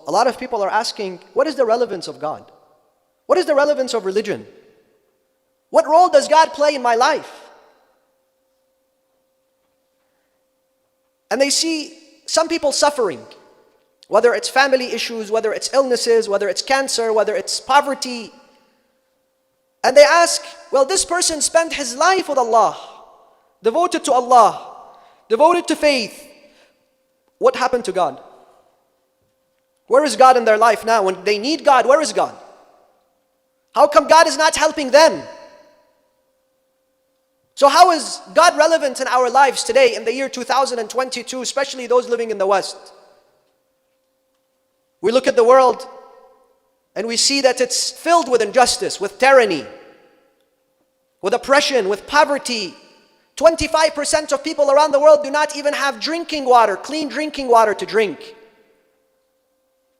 a lot of people are asking, what is the relevance of God? What is the relevance of religion? What role does God play in my life? And they see some people suffering, whether it's family issues, whether it's illnesses, whether it's cancer, whether it's poverty. And they ask, well, this person spent his life with Allah, devoted to Allah, devoted to faith. What happened to God? Where is God in their life now? When they need God, where is God? How come God is not helping them? So how is God relevant in our lives today in the year 2022, especially those living in the West? We look at the world and we see that it's filled with injustice, with tyranny, with oppression, with poverty. 25% of people around the world do not even have drinking water, clean drinking water to drink.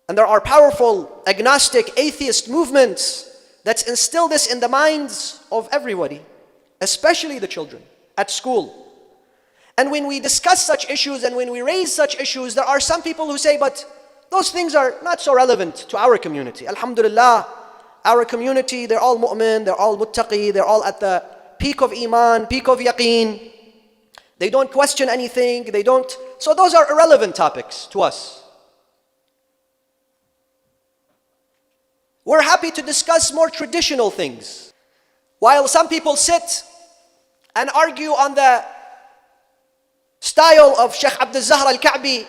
And there are powerful agnostic, atheist movements that instill this in the minds of everybody, especially the children at school. And when we discuss such issues and when we raise such issues, there are some people who say, but those things are not so relevant to our community. Alhamdulillah, our community, they're all mu'min, they're all muttaqi, they're all at the peak of iman, peak of yaqeen. They don't question anything, so those are irrelevant topics to us. We're happy to discuss more traditional things. While some people sit and argue on the style of Sheikh Abdul Zahra al-Ka'bi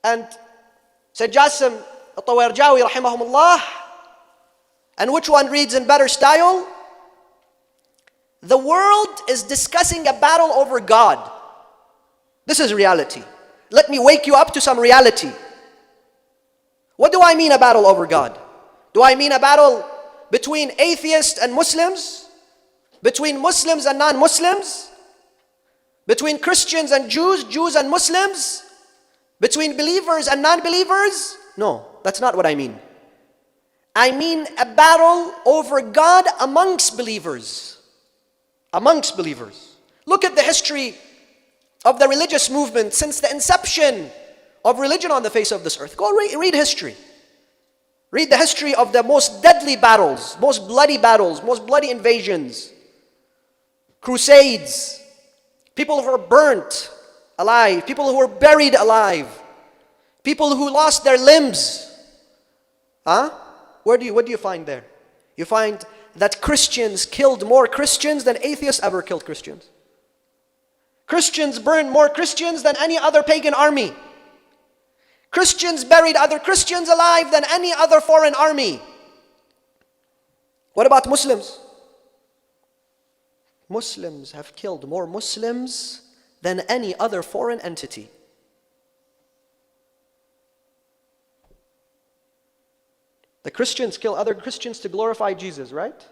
and Sayyid Jassim al-Tawarjawi rahimahumullah, and which one reads in better style, the world is discussing a battle over God. This is reality. Let me wake you up to some reality. What do I mean a battle over God? Do I mean a battle between atheists and Muslims? Between Muslims and non-Muslims? Between Christians and Jews, Jews and Muslims? Between believers and non-believers? No, that's not what I mean. I mean a battle over God amongst believers. Amongst believers. Look at the history of the religious movement since the inception of religion on the face of this earth. Go read history. Read the history of the most deadly battles, most bloody invasions, crusades, people who were burnt alive, people who were buried alive, people who lost their limbs. What do you find there? You find that Christians killed more Christians than atheists ever killed Christians. Christians burned more Christians than any other pagan army. Christians buried other Christians alive than any other foreign army. What about Muslims? Muslims have killed more Muslims than any other foreign entity. The Christians kill other Christians to glorify Jesus, right?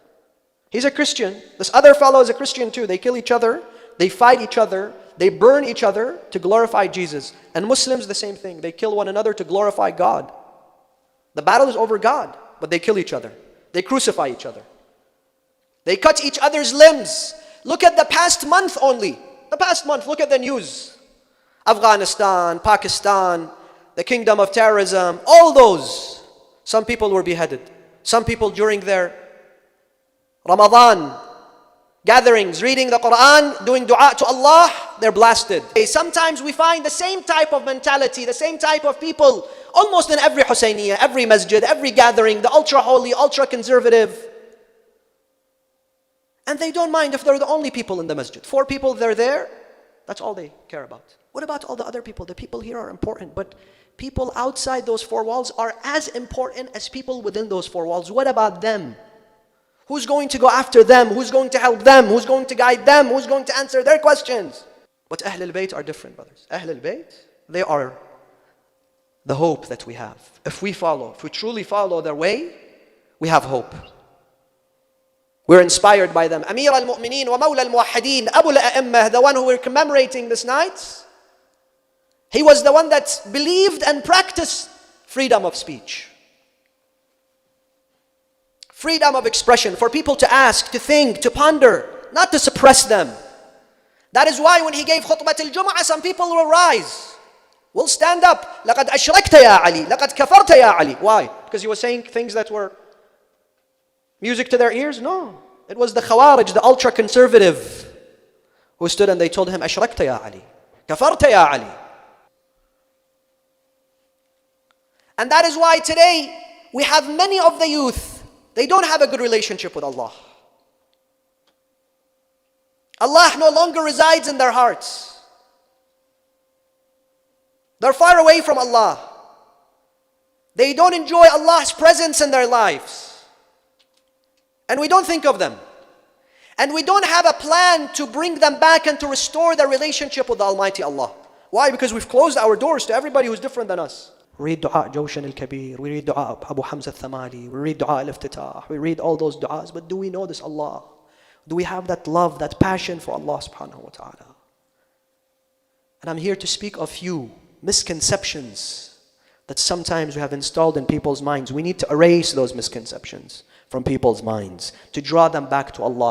He's a Christian. This other fellow is a Christian too. They kill each other, they fight each other, they burn each other to glorify Jesus. And Muslims, the same thing. They kill one another to glorify God. The battle is over God, but they kill each other. They crucify each other. They cut each other's limbs. Look at the past month only. The past month, look at the news. Afghanistan, Pakistan, the kingdom of terrorism, all those. Some people were beheaded. Some people during their Ramadan gatherings, reading the Quran, doing dua to Allah, they're blasted. Sometimes we find the same type of mentality, the same type of people, almost in every Husayniyah, every masjid, every gathering, the ultra-holy, ultra-conservative. And they don't mind if they're the only people in the masjid. 4 people, they're there, that's all they care about. What about all the other people? The people here are important, but people outside those 4 walls are as important as people within those 4 walls. What about them? Who's going to go after them? Who's going to help them? Who's going to guide them? Who's going to answer their questions? But Ahlul Bayt are different, brothers. Ahlul Bayt, they are the hope that we have. If we truly follow their way, we have hope. We're inspired by them. Amir al-Mu'mineen wa Mawla al-Muwahhideen, Abu al-A'immah, the one who we're commemorating this night, he was the one that believed and practiced freedom of speech. Freedom of expression, for people to ask, to think, to ponder, not to suppress them. That is why when he gave khutbah al-Jum'ah, some people will rise. will stand up. لَقَدْ أَشْرَكْتَ يَا عَلِي لَقَدْ كَفَرْتَ يَا عَلِي. Why? Because he was saying things that were music to their ears? No. It was the Khawarij, the ultra-conservative, who stood and they told him, أَشْرَكْتَ يَا عَلِي كَفَرْتَ يَا عَلِي. And that is why today we have many of the youth, they don't have a good relationship with Allah. Allah no longer resides in their hearts. They're far away from Allah. They don't enjoy Allah's presence in their lives. And we don't think of them. And we don't have a plan to bring them back and to restore their relationship with the Almighty Allah. Why? Because we've closed our doors to everybody who's different than us. We read Dua Jawshan al-Kabir, we read Dua Abu Hamza al-Thamali, we read Dua al-Iftitah, we read all those du'as, but do we know this Allah? Do we have that love, that passion for Allah subhanahu wa ta'ala? And I'm here to speak of few misconceptions that sometimes we have installed in people's minds. We need to erase those misconceptions from people's minds to draw them back to Allah.